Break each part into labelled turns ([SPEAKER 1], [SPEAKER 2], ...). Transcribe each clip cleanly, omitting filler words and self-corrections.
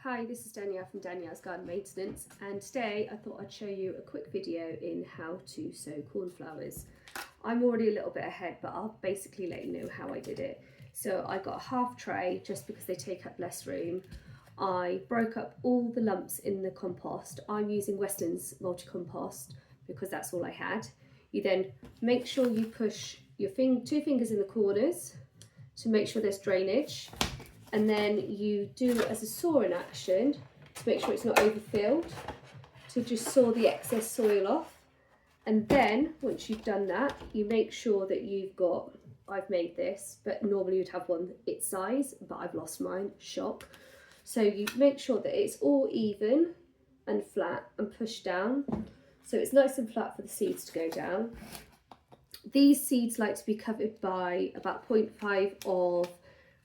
[SPEAKER 1] Hi, this is Danielle from Danielle's Garden Maintenance, and today I thought I'd show you a quick video in how to sow cornflowers. I'm already a little bit ahead, but I'll basically let you know how I did it. So I got a half tray just because they take up less room. I broke up all the lumps in the compost. I'm using Weston's multi-compost because that's all I had. You then make sure you push your two fingers in the corners to make sure there's drainage. And then you do it as a sawing action to make sure it's not overfilled, to just saw the excess soil off. And then once you've done that, you make sure that you've got, I've made this, but normally you'd have one its size, but I've lost mine, shock. So you make sure that it's all even and flat and pushed down. So it's nice and flat for the seeds to go down. These seeds like to be covered by about 0.5 of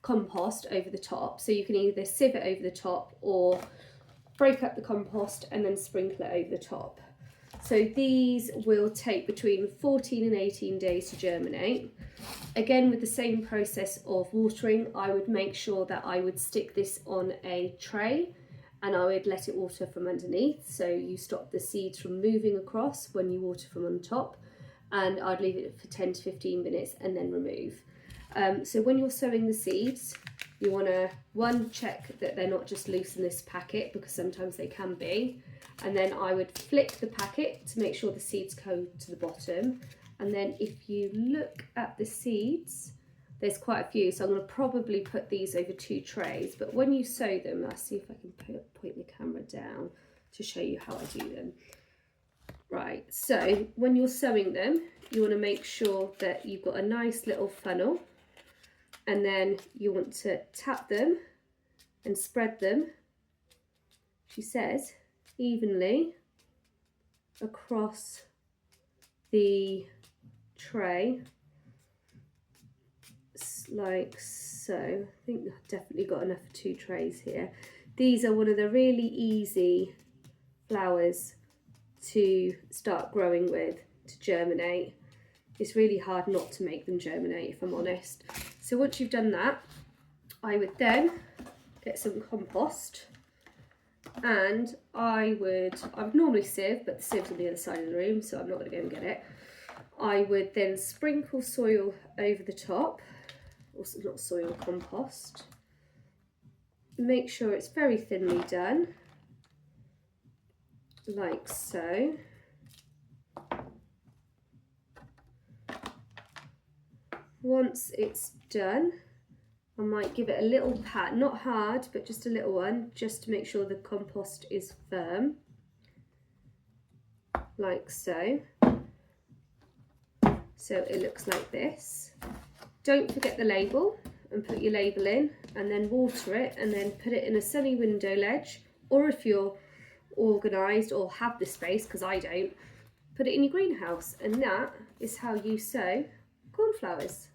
[SPEAKER 1] compost over the top, so you can either sieve it over the top or break up the compost and then sprinkle it over the top. So these will take between 14 and 18 days to germinate. Again, with the same process of watering, I would make sure that I would stick this on a tray and I would let it water from underneath, so you stop the seeds from moving across when you water from on top, and I'd leave it for 10 to 15 minutes and then remove. So when you're sowing the seeds, you want to check that they're not just loose in this packet, because sometimes they can be, and then I would flip the packet to make sure the seeds go to the bottom. And then if you look at the seeds, there's quite a few, so I'm going to probably put these over 2 trays, but when you sow them, I'll see if I can point the camera down to show you how I do them. Right, so when you're sowing them, you want to make sure that you've got a nice little funnel, and then you want to tap them and spread them, she says, evenly across the tray, like so. I think I've definitely got enough for 2 trays here. These are one of the really easy flowers to start growing with, to germinate. It's really hard not to make them germinate, if I'm honest. So once you've done that, I would then get some compost, and I would normally sieve, but the sieve's on the other side of the room, so I'm not going to go and get it. I would then sprinkle soil over the top, also not soil, compost. Make sure it's very thinly done, like so. Once it's done, I might give it a little pat, not hard, but just a little one, just to make sure the compost is firm, like so. So it looks like this. Don't forget the label, and put your label in, and then water it, and then put it in a sunny window ledge, or if you're organised or have the space, because I don't, put it in your greenhouse. And that is how you sow cornflowers.